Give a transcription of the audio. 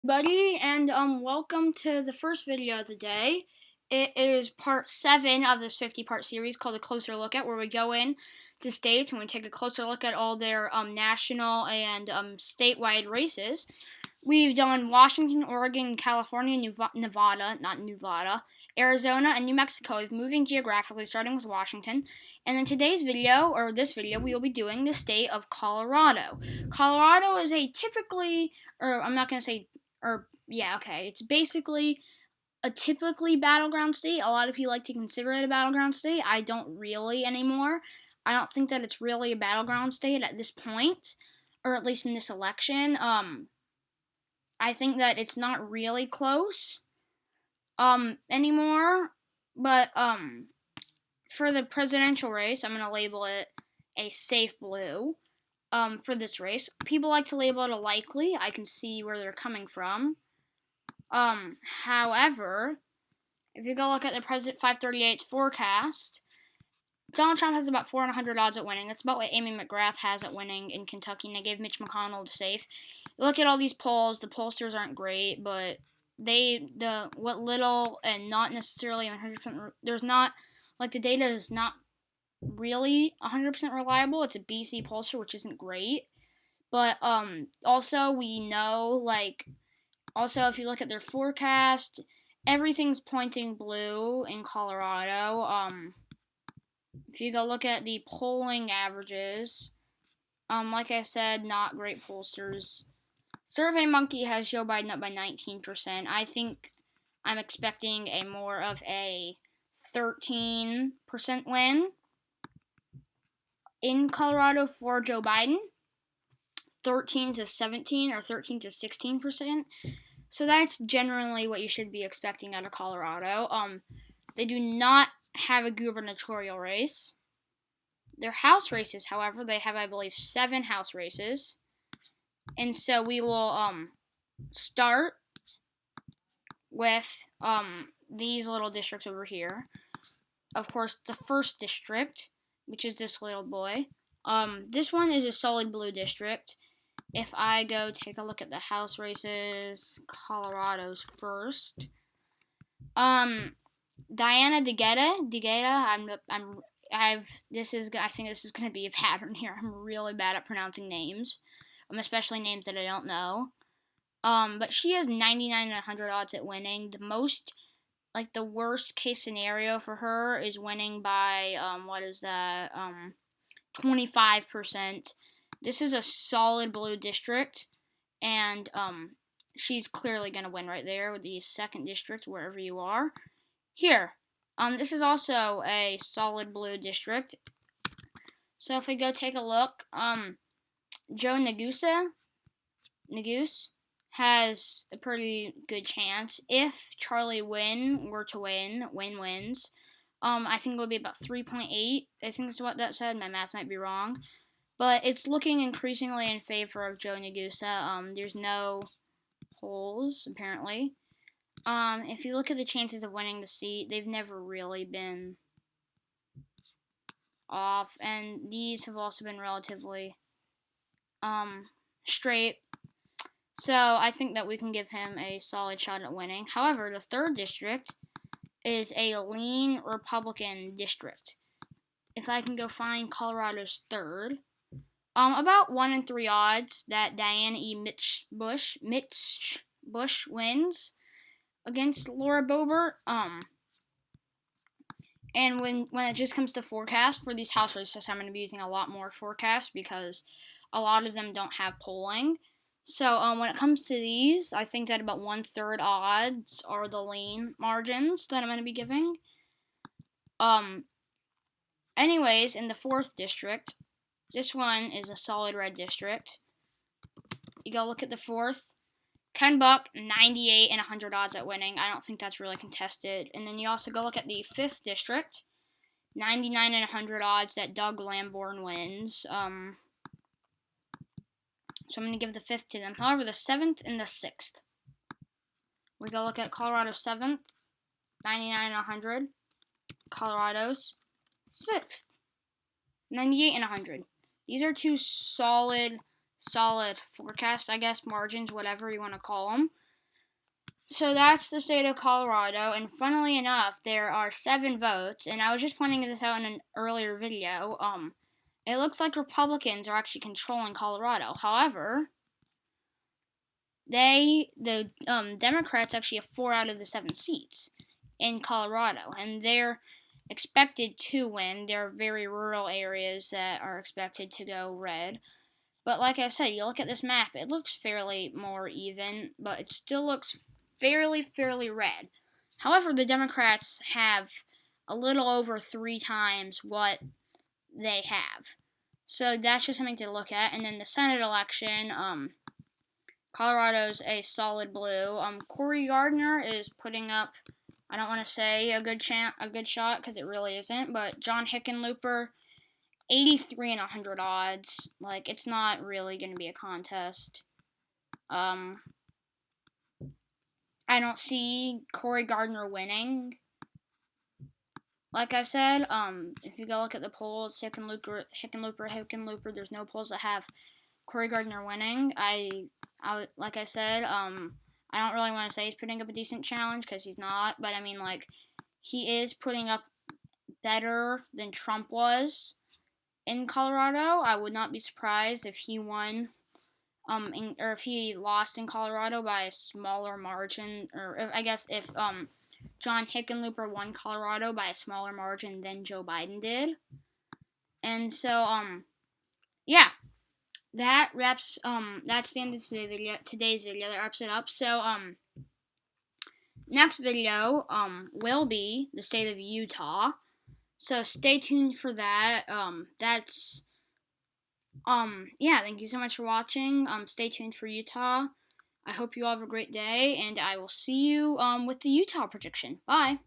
Buddy, and welcome to the first video of the day. It is part 7 of this 50-part series called A Closer Look At, where we go in to states and we take a closer look at all their national and statewide races. We've done Washington, Oregon, California, Nevada, Arizona, and New Mexico. We're moving geographically, starting with Washington. And in today's video, or this video, we will be doing the state of Colorado. Colorado is a typically, or I'm not going to say it's basically a typically battleground state. A lot of people like to consider it a battleground state. I don't really anymore. I don't think that it's really a battleground state at this point, or at least in this election. I think that it's not really close, anymore. But, for the presidential race, I'm gonna label it a safe blue. For this race, people like to label it a likely. I can see where they're coming from. However, if you go look at the President 538's forecast, Donald Trump has about 400 odds at winning. That's about what Amy McGrath has at winning in Kentucky, and they gave Mitch McConnell safe. You look at all these polls, the pollsters aren't great, but what little and not necessarily 100%, the data is not really 100% reliable. It's a BC pollster, which isn't great. But, also we know, also, if you look at their forecast, everything's pointing blue in Colorado. If you go look at the polling averages, like I said, not great pollsters. SurveyMonkey has Joe Biden up by 19%. I think I'm expecting more of a 13% win in Colorado for Joe Biden. 13 to 17 or 13 to 16%. So that's generally what you should be expecting out of Colorado. They do not have a gubernatorial race. Their House races, however, they have, I believe, 7 House races. And so we will start with these little districts over here. Of course, the first district, which is this little boy. This one is a solid blue district. If I go take a look at the House races, Colorado's first. Diana DeGetta, I think this is going to be a pattern here. I'm really bad at pronouncing names, especially names that I don't know. But she has 99 and 100 odds at winning. The worst case scenario for her is winning by, 25%. This is a solid blue district, and she's clearly going to win right there with the second district, wherever you are. Here, this is also a solid blue district. So if we go take a look, Joe Neguse has a pretty good chance. If Charlie Wynn were to win, Wynn wins. I think it would be about 3.8. I think that's what that said. My math might be wrong. But it's looking increasingly in favor of Joe Neguse. There's no polls, apparently. If you look at the chances of winning the seat, they've never really been off. And these have also been relatively straight. So I think that we can give him a solid shot at winning. However, the third district is a lean Republican district. If I can go find Colorado's third. About 1 in 3 odds that Diana E. Mitch Bush wins against Laura Boebert. And when it just comes to forecast for these House races, I'm going to be using a lot more forecast because a lot of them don't have polling. So when it comes to these, I think that about 1/3 odds are the lean margins that I'm going to be giving. Anyways, in the fourth district, this one is a solid red district. You go look at the fourth. Ken Buck, 98 and 100 odds at winning. I don't think that's really contested. And then you also go look at the fifth district. 99 and 100 odds that Doug Lamborn wins. So I'm going to give the fifth to them. However, the seventh and the sixth. We go look at Colorado's seventh. 99 and 100. Colorado's sixth. 98 and 100. These are two solid forecasts, I guess, margins, whatever you want to call them. So that's the state of Colorado, and funnily enough, there are 7 votes, and I was just pointing this out in an earlier video. It looks like Republicans are actually controlling Colorado. However, the Democrats actually have 4 out of the 7 seats in Colorado, and they're expected to win. There are very rural areas that are expected to go red. But like I said, you look at this map, it looks fairly more even, but it still looks fairly red. However, the Democrats have a little over 3 times what they have. So that's just something to look at. And then the Senate election, Colorado's a solid blue. Cory Gardner is putting up, I don't want to say a good shot because it really isn't, but John Hickenlooper, 83 and 100 odds. Like, it's not really going to be a contest. I don't see Cory Gardner winning. Like I said, if you go look at the polls, Hickenlooper, there's no polls that have Cory Gardner winning. Like I said, I don't really want to say he's putting up a decent challenge because he's not, but I mean, like, he is putting up better than Trump was in Colorado. I would not be surprised if he won, or if he lost in Colorado by a smaller margin, or if John Hickenlooper won Colorado by a smaller margin than Joe Biden did. And so, yeah. That's the end of today's video. That wraps it up. So, next video, will be the state of Utah. So stay tuned for that. Yeah, thank you so much for watching. Stay tuned for Utah. I hope you all have a great day, and I will see you, with the Utah prediction. Bye.